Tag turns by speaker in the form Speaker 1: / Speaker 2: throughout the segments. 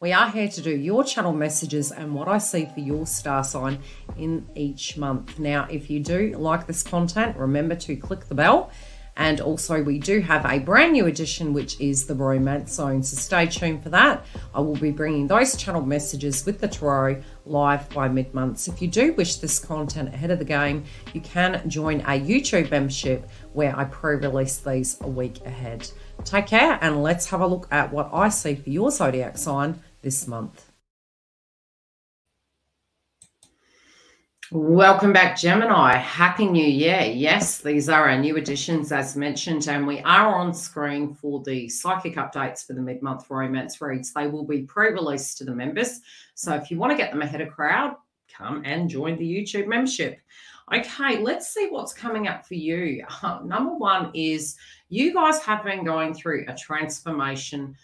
Speaker 1: We are here to do your channel messages and what I see for your star sign in each month. Now, if you do like this content, remember to click the bell. And also we do have a brand new edition, which is the Romance Zone. So stay tuned for that. I will be bringing those channel messages with the tarot live by mid-month. So if you do wish this content ahead of the game, you can join a YouTube membership where I pre-release these a week ahead. Take care and let's have a look at what I see for your zodiac sign this month. Welcome back, Gemini. Happy New Year. Yes, these are our new editions as mentioned, and we are on screen for the psychic updates for the mid-month romance reads. They will be pre-released to the members. So if you want to get them ahead of crowd, come and join the YouTube membership. Okay, let's see what's coming up for you. Number one is you guys have been going through a transformation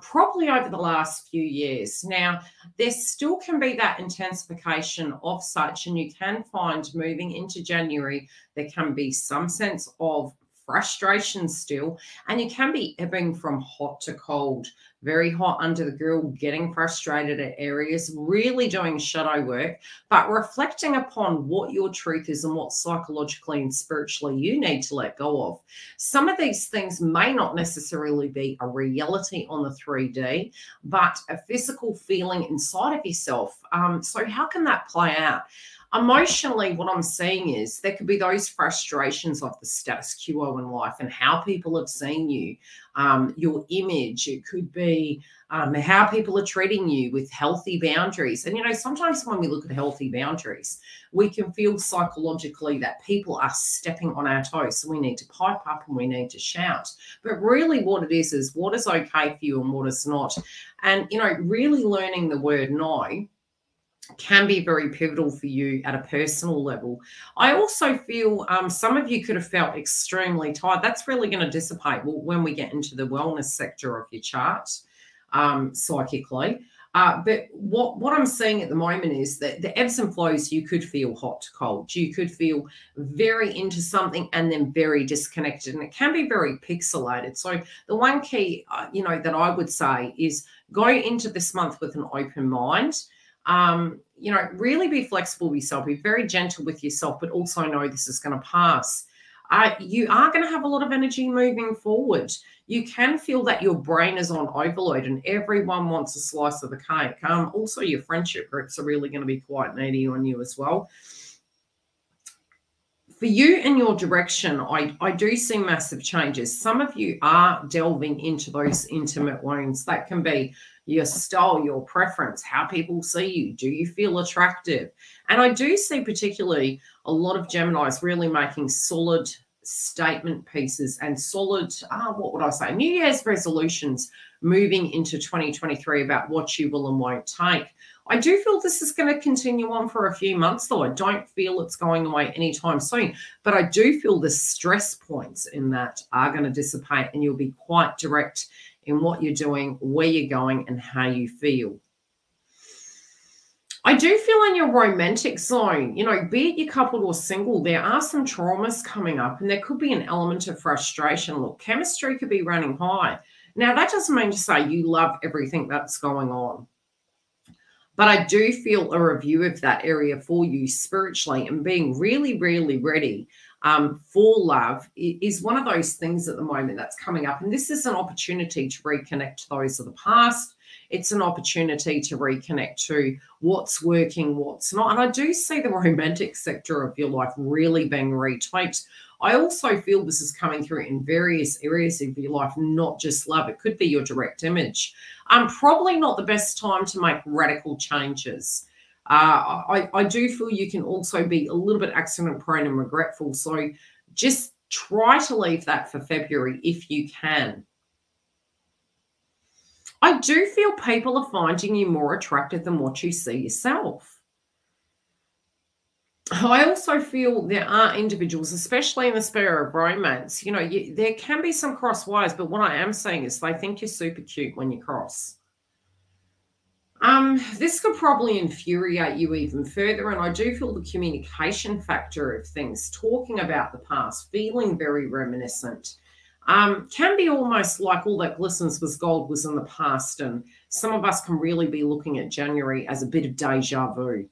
Speaker 1: probably over the last few years. Now, there still can be that intensification of such, and you can find moving into January, there can be some sense of frustration still, and you can be ebbing from hot to cold, very hot under the grill, getting frustrated at areas, really doing shadow work, but reflecting upon what your truth is and what psychologically and spiritually you need to let go of. Some of these things may not necessarily be a reality on the 3D, but a physical feeling inside of yourself. So how can that play out? Emotionally, what I'm seeing is there could be those frustrations of the status quo in life and how people have seen you, your image. It could be how people are treating you with healthy boundaries. And, you know, sometimes when we look at healthy boundaries, we can feel psychologically that people are stepping on our toes. So we need to pipe up and we need to shout. But really what it is what is okay for you and what is not. And, you know, really learning the word no can be very pivotal for you at a personal level. I also feel some of you could have felt extremely tired. That's really going to dissipate when we get into the wellness sector of your chart psychically. But what I'm seeing at the moment is that the ebbs and flows, you could feel hot to cold. You could feel very into something and then very disconnected. And it can be very pixelated. So the one key, you know, that I would say is go into this month with an open mind. You know, really be flexible with yourself, be very gentle with yourself, but also know this is going to pass. You are going to have a lot of energy moving forward. You can feel that your brain is on overload and everyone wants a slice of the cake. Also, your friendship groups are really going to be quite needy on you as well. For you and your direction, I do see massive changes. Some of you are delving into those intimate wounds. That can be your style, your preference, how people see you. Do you feel attractive? And I do see particularly a lot of Geminis really making solid statement pieces and solid, what would I say, New Year's resolutions moving into 2023 about what you will and won't take. I do feel this is going to continue on for a few months, though. I don't feel it's going away anytime soon. But I do feel the stress points in that are going to dissipate and you'll be quite direct in what you're doing, where you're going, and how you feel. I do feel in your romantic zone, you know, be it you're coupled or single, there are some traumas coming up and there could be an element of frustration. Look, chemistry could be running high. Now, that doesn't mean to say you love everything that's going on. But I do feel a review of that area for you spiritually and being really, really ready for love is one of those things at the moment that's coming up. And this is an opportunity to reconnect to those of the past. It's an opportunity to reconnect to what's working, what's not. And I do see the romantic sector of your life really being retweaked. I also feel this is coming through in various areas of your life, not just love. It could be your direct image. Probably not the best time to make radical changes. I do feel you can also be a little bit accident prone and regretful. So just try to leave that for February if you can. I do feel people are finding you more attractive than what you see yourself. I also feel there are individuals, especially in the sphere of romance, you know, there can be some cross wires, but what I am saying is they think you're super cute when you cross. This could probably infuriate you even further, and I do feel the communication factor of things, talking about the past, feeling very reminiscent, can be almost like all that glistens was gold was in the past. And some of us can really be looking at January as a bit of deja vu.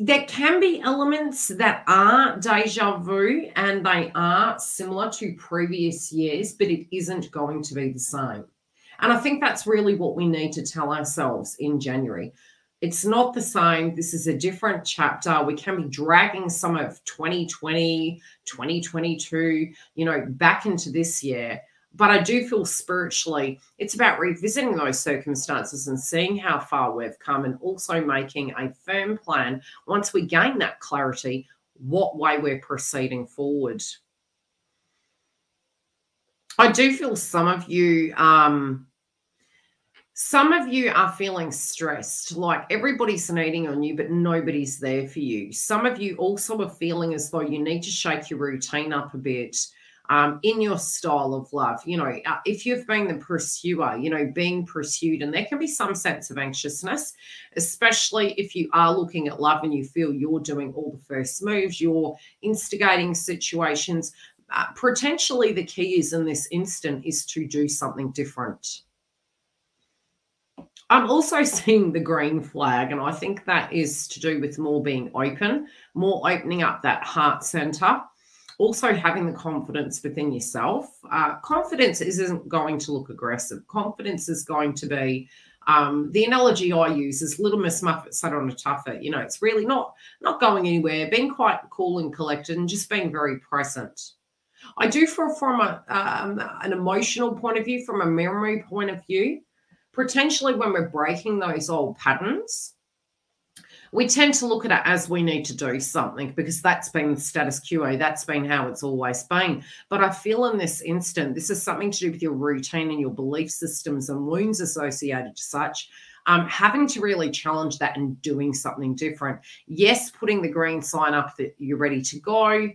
Speaker 1: There can be elements that are deja vu and they are similar to previous years, but it isn't going to be the same. And I think that's really what we need to tell ourselves in January. It's not the same. This is a different chapter. We can be dragging some of 2020, 2022, back into this year. But I do feel spiritually it's about revisiting those circumstances and seeing how far we've come, and also making a firm plan once we gain that clarity, what way we're proceeding forward. I do feel some of you are feeling stressed, like everybody's needing on you, but nobody's there for you. Some of you also are feeling as though you need to shake your routine up a bit. In your style of love, if you've been the pursuer, being pursued, and there can be some sense of anxiousness, especially if you are looking at love and you feel you're doing all the first moves, you're instigating situations. Potentially the key is in this instant is to do something different. I'm also seeing the green flag, and I think that is to do with more being open, more opening up that heart center. Also having the confidence within yourself. Confidence isn't going to look aggressive. Confidence is going to be, the analogy I use is Little Miss Muffet sat on a tuffet. It's really not going anywhere, being quite cool and collected and just being very present. I do feel from an emotional point of view, from a memory point of view, potentially when we're breaking those old patterns, we tend to look at it as we need to do something because that's been the status quo. That's been how it's always been. But I feel in this instant, this is something to do with your routine and your belief systems and wounds associated to such. Having to really challenge that and doing something different. Yes, putting the green sign up that you're ready to go,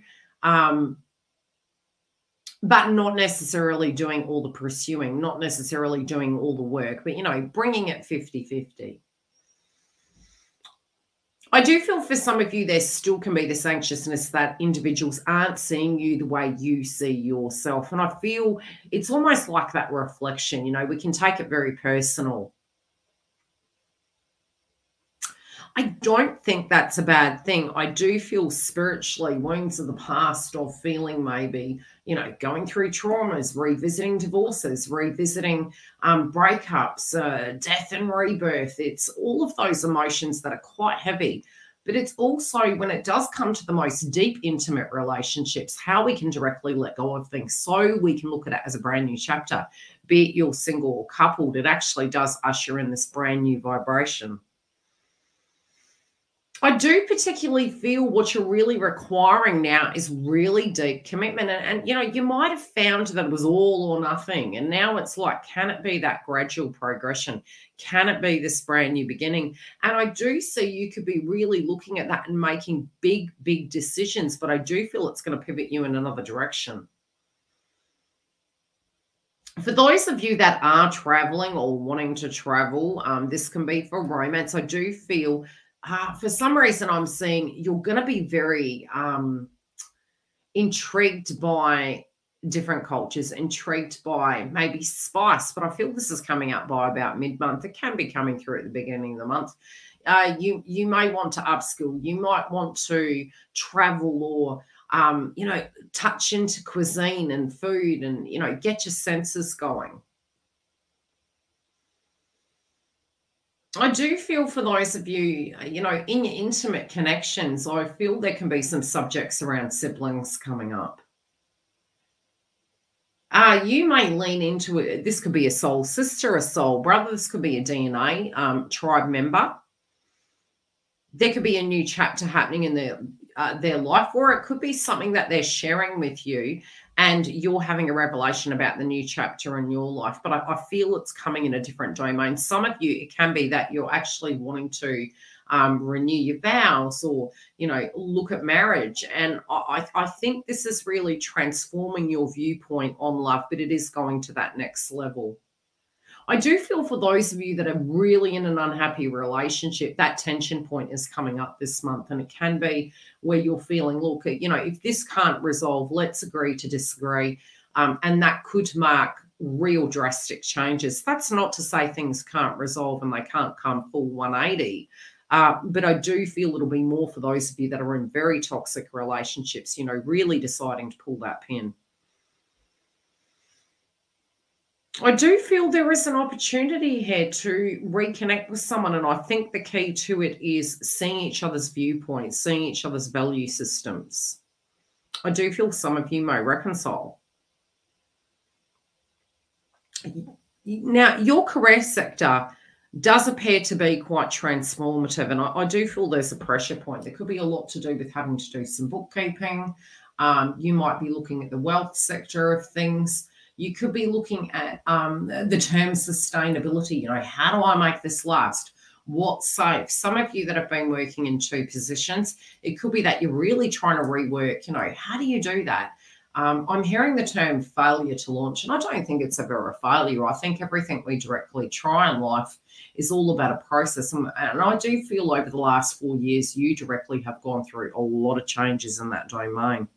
Speaker 1: but not necessarily doing all the pursuing, not necessarily doing all the work, but, bringing it 50-50. I do feel for some of you there still can be this anxiousness that individuals aren't seeing you the way you see yourself. And I feel it's almost like that reflection, we can take it very personal. I don't think that's a bad thing. I do feel spiritually wounds of the past of feeling maybe, going through traumas, revisiting divorces, revisiting breakups, death and rebirth. It's all of those emotions that are quite heavy. But it's also when it does come to the most deep, intimate relationships, how we can directly let go of things so we can look at it as a brand new chapter. Be it you're single or coupled, it actually does usher in this brand new vibration. I do particularly feel what you're really requiring now is really deep commitment. And you might have found that it was all or nothing. And now it's like, can it be that gradual progression? Can it be this brand new beginning? And I do see you could be really looking at that and making big, big decisions. But I do feel it's going to pivot you in another direction. For those of you that are traveling or wanting to travel, this can be for romance. I do feel for some reason I'm seeing you're going to be very intrigued by different cultures, intrigued by maybe spice, but I feel this is coming up by about mid-month. It can be coming through at the beginning of the month. You may want to upskill. You might want to travel or, touch into cuisine and food and, get your senses going. I do feel for those of you, in your intimate connections, I feel there can be some subjects around siblings coming up. You may lean into it. This could be a soul sister, a soul brother. This could be a DNA tribe member. There could be a new chapter happening in their life, or it could be something that they're sharing with you and you're having a revelation about the new chapter in your life. But I feel it's coming in a different domain. Some of you, it can be that you're actually wanting to renew your vows or, look at marriage. And I think this is really transforming your viewpoint on love, but it is going to that next level. I do feel for those of you that are really in an unhappy relationship, that tension point is coming up this month. And it can be where you're feeling, look, you know, if this can't resolve, let's agree to disagree. And that could mark real drastic changes. That's not to say things can't resolve and they can't come full 180. But I do feel it'll be more for those of you that are in very toxic relationships, you know, really deciding to pull that pin. I do feel there is an opportunity here to reconnect with someone, and I think the key to it is seeing each other's viewpoints, seeing each other's value systems. I do feel some of you may reconcile. Now, your career sector does appear to be quite transformative, and I do feel there's a pressure point. There could be a lot to do with having to do some bookkeeping. You might be looking at the wealth sector of things. You could be looking at the term sustainability. You know, how do I make this last? What's safe? Some of you that have been working in 2 positions, it could be that you're really trying to rework, you know, how do you do that? I'm hearing the term failure to launch, and I don't think it's ever a failure. I think everything we directly try in life is all about a process. And I do feel over the last 4 years, you directly have gone through a lot of changes in that domain.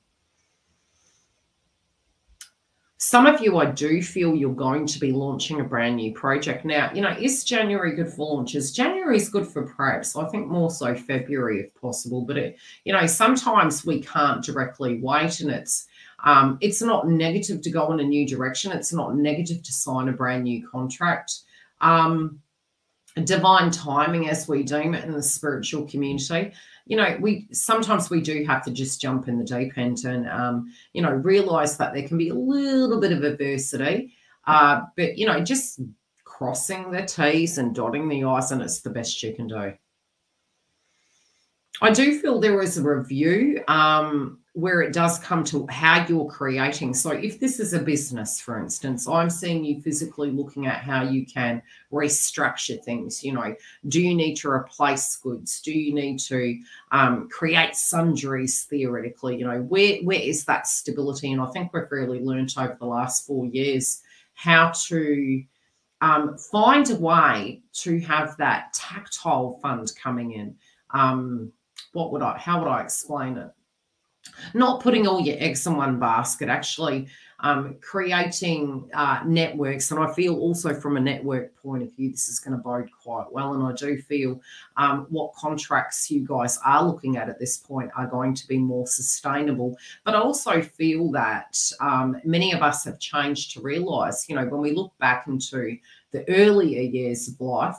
Speaker 1: Some of you, I do feel you're going to be launching a brand new project. Now, you know, is January good for launches? January is good for preps. I think more so February if possible. But, you know, sometimes we can't directly wait, and it's not negative to go in a new direction. It's not negative to sign a brand new contract. Divine timing, as we deem it in the spiritual community, you know, sometimes we do have to just jump in the deep end and, you know, realize that there can be a little bit of adversity, but, you know, just crossing the T's and dotting the I's, and it's the best you can do. I do feel there is a review where it does come to how you're creating. So if this is a business, for instance, I'm seeing you physically looking at how you can restructure things. You know, do you need to replace goods? Do you need to create sundries theoretically? You know, where is that stability? And I think we've really learnt over the last 4 years how to find a way to have that tactile fund coming in. How would I explain it? Not putting all your eggs in one basket, actually creating networks. And I feel also from a network point of view, this is going to bode quite well. And I do feel what contracts you guys are looking at this point are going to be more sustainable. But I also feel that many of us have changed to realise, you know, when we look back into the earlier years of life,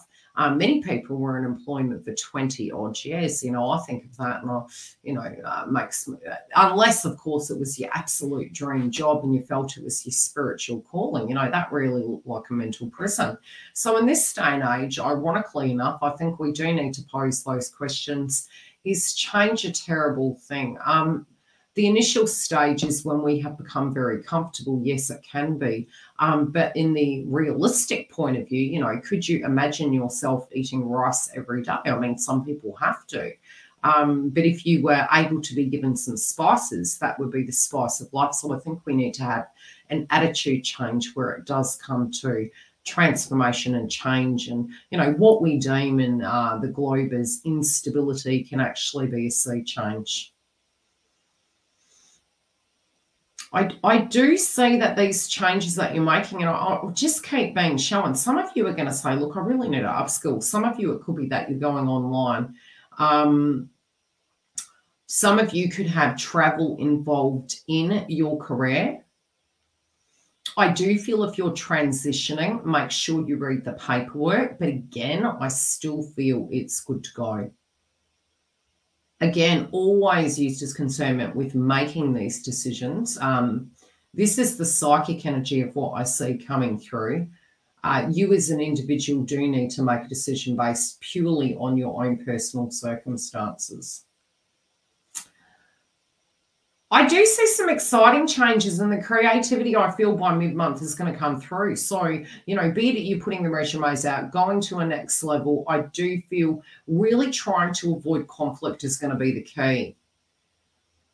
Speaker 1: many people were in employment for 20 odd years. You know, I think of that and, you know, makes, unless, of course, it was your absolute dream job and you felt it was your spiritual calling, you know, that really looked like a mental prison. So in this day and age, ironically enough, I think we do need to pose those questions. Is change a terrible thing? The initial stage is when we have become very comfortable. Yes, it can be. But in the realistic point of view, you know, could you imagine yourself eating rice every day? I mean, some people have to. But if you were able to be given some spices, that would be the spice of life. So I think we need to have an attitude change where it does come to transformation and change. And, you know, what we deem in the globe as instability can actually be a sea change. I do see that these changes that you're making, and I'll just keep being shown. Some of you are going to say, look, I really need to upskill. Some of you, it could be that you're going online. Some of you could have travel involved in your career. I do feel if you're transitioning, make sure you read the paperwork. But again, I still feel it's good to go. Again, always use discernment with making these decisions. This is the psychic energy of what I see coming through. You as an individual do need to make a decision based purely on your own personal circumstances. I do see some exciting changes, and the creativity I feel by mid-month is going to come through. So, you know, be it you putting the resumes out, going to a next level, I do feel really trying to avoid conflict is going to be the key.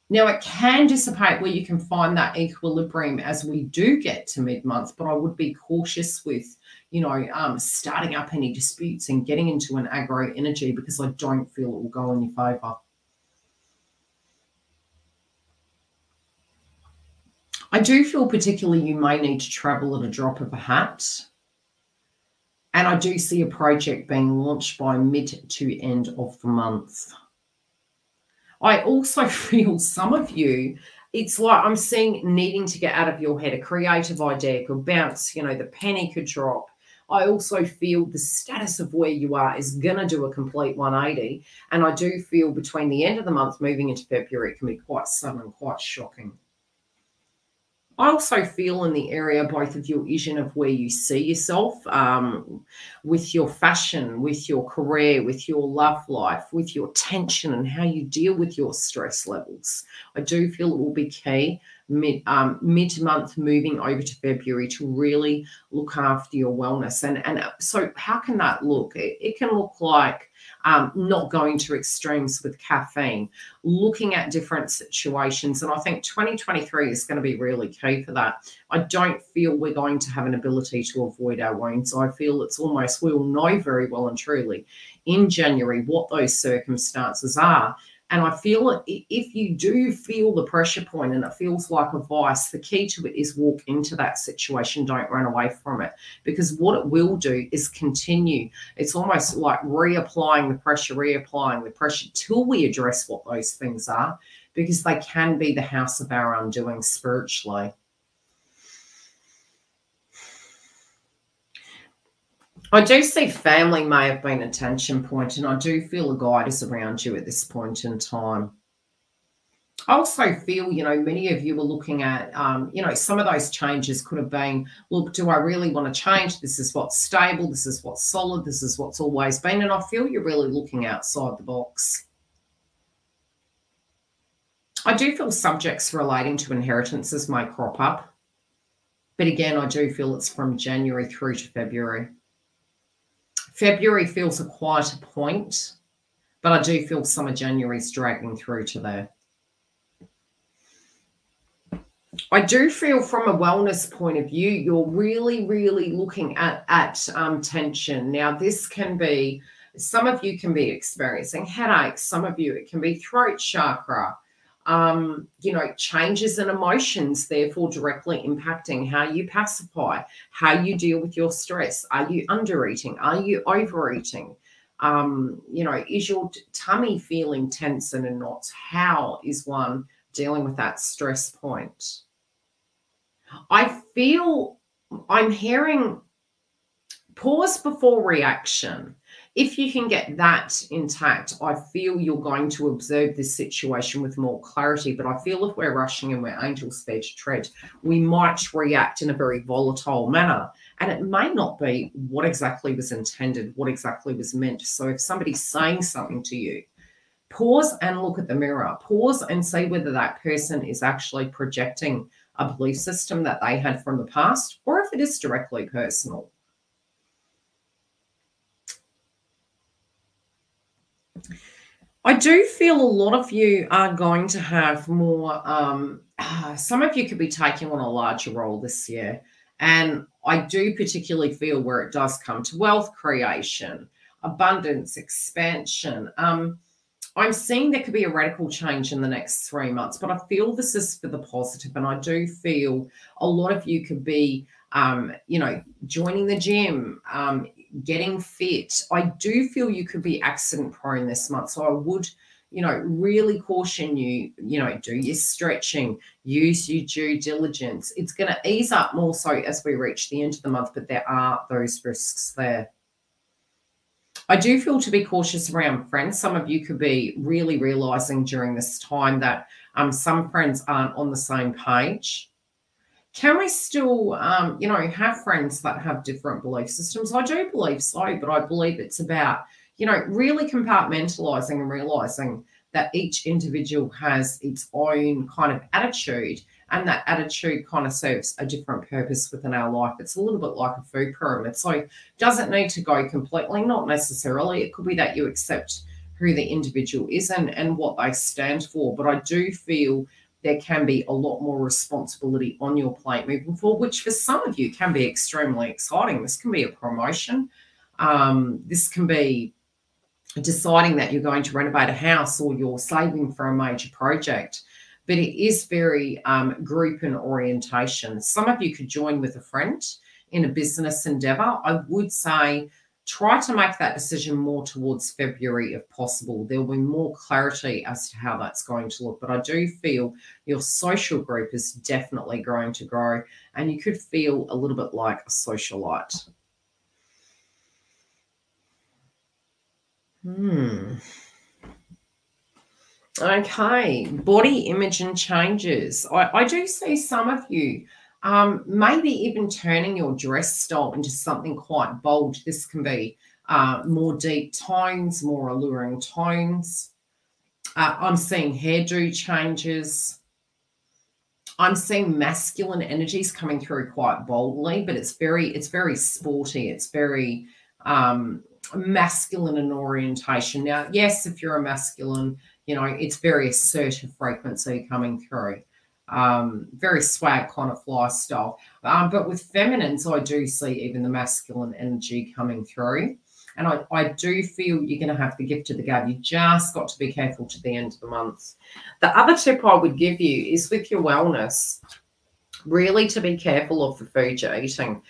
Speaker 1: Now, it can dissipate where you can find that equilibrium as we do get to mid-month, but I would be cautious with, starting up any disputes and getting into an aggro energy, because I don't feel it will go in your favour. I do feel particularly you may need to travel at a drop of a hat. And I do see a project being launched by mid to end of the month. I also feel some of you, it's like I'm seeing needing to get out of your head. A creative idea could bounce, the penny could drop. I also feel the status of where you are is going to do a complete 180. And I do feel between the end of the month moving into February, it can be quite sudden and quite shocking. I also feel in the area, both of your vision of where you see yourself with your fashion, with your career, with your love life, with your tension and how you deal with your stress levels. I do feel it will be key mid-month moving over to February to really look after your wellness. And so how can that look? It can look like not going to extremes with caffeine, looking at different situations. And I think 2023 is going to be really key for that. I don't feel we're going to have an ability to avoid our wounds. I feel it's almost, we'll know very well and truly in January what those circumstances are. And I feel if you do feel the pressure point and it feels like a vice, the key to it is walk into that situation. Don't run away from it, because what it will do is continue. It's almost like reapplying the pressure till we address what those things are, because they can be the house of our undoing spiritually. I do see family may have been a tension point, and I do feel a guide is around you at this point in time. I also feel, many of you are looking at, some of those changes could have been, look, do I really want to change? This is what's stable. This is what's solid. This is what's always been. And I feel you're really looking outside the box. I do feel subjects relating to inheritances may crop up. But again, I do feel it's from January through to February. February feels a quieter point, but I do feel some of January's dragging through to there. I do feel from a wellness point of view, you're really, really looking at tension. Now, this can be, some of you can be experiencing headaches. Some of you, it can be throat chakra. Changes in emotions, therefore directly impacting how you pacify, how you deal with your stress. Are you undereating? Are you overeating? Is your tummy feeling tense and in knots? How is one dealing with that stress point? I feel I'm hearing pause before reaction. If you can get that intact, I feel you're going to observe this situation with more clarity. But I feel if we're rushing and we're angel speed to tread, we might react in a very volatile manner. And it may not be what exactly was intended, what exactly was meant. So if somebody's saying something to you, pause and look at the mirror. Pause and see whether that person is actually projecting a belief system that they had from the past, or if it is directly personal. I do feel a lot of you are going to have more, some of you could be taking on a larger role this year. And I do particularly feel where it does come to wealth creation, abundance, expansion. I'm seeing there could be a radical change in the next 3 months, but I feel this is for the positive. And I do feel a lot of you could be, joining the gym, getting fit. I do feel you could be accident prone this month. So I would, really caution you, do your stretching, use your due diligence. It's going to ease up more so as we reach the end of the month, but there are those risks there. I do feel to be cautious around friends. Some of you could be really realizing during this time that some friends aren't on the same page. Can we still, have friends that have different belief systems? I do believe so, but I believe it's about, really compartmentalizing and realizing that each individual has its own kind of attitude, and that attitude kind of serves a different purpose within our life. It's a little bit like a food pyramid. So does it need to go completely? Not necessarily. It could be that you accept who the individual is and what they stand for. But I do feel there can be a lot more responsibility on your plate moving forward, which for some of you can be extremely exciting. This can be a promotion. This can be deciding that you're going to renovate a house, or you're saving for a major project. But it is very group and orientation. Some of you could join with a friend in a business endeavor. I would say try to make that decision more towards February if possible. There will be more clarity as to how that's going to look. But I do feel your social group is definitely going to grow, and you could feel a little bit like a socialite. Okay, body image and changes. I do see some of you maybe even turning your dress style into something quite bold. This can be more deep tones, more alluring tones. I'm seeing hairdo changes. I'm seeing masculine energies coming through quite boldly, but it's very sporty. It's very masculine in orientation. Now, yes, if you're a masculine, you know, it's very assertive frequency coming through. Very swag kind of lifestyle. But with feminines, I do see even the masculine energy coming through. And I do feel you're going to have the gift of the gab. You just got to be careful to the end of the month. The other tip I would give you is with your wellness, really to be careful of the food you're eating.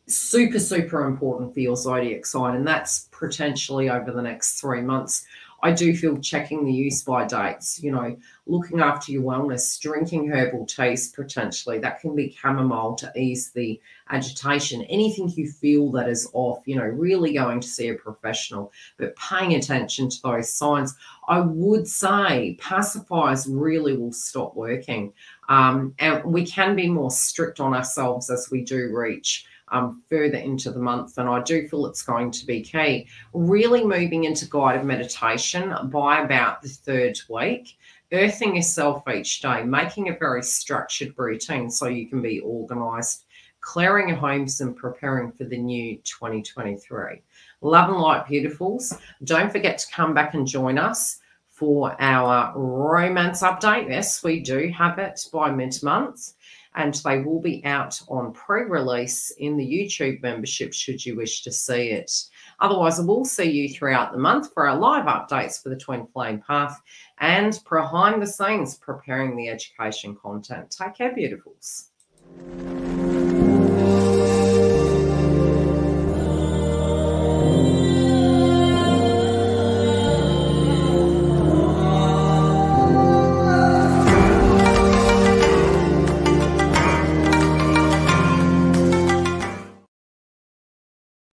Speaker 1: Super, super important for your zodiac sign, and that's potentially over the next 3 months. I do feel checking the use-by dates, you know, looking after your wellness, drinking herbal teas potentially. That can be chamomile to ease the agitation. Anything you feel that is off, you know, really going to see a professional, but paying attention to those signs. I would say pacifiers really will stop working. And we can be more strict on ourselves as we do reach further into the month, and I do feel it's going to be key. Really moving into guided meditation by about the 3rd week, earthing yourself each day, making a very structured routine so you can be organized, clearing your homes and preparing for the new 2023. Love and light, beautifuls. Don't forget to come back and join us for our romance update. Yes, we do have it by mid-month, and they will be out on pre-release in the YouTube membership should you wish to see it. Otherwise, I will see you throughout the month for our live updates for the Twin Flame Path and behind the scenes preparing the education content. Take care, beautifuls.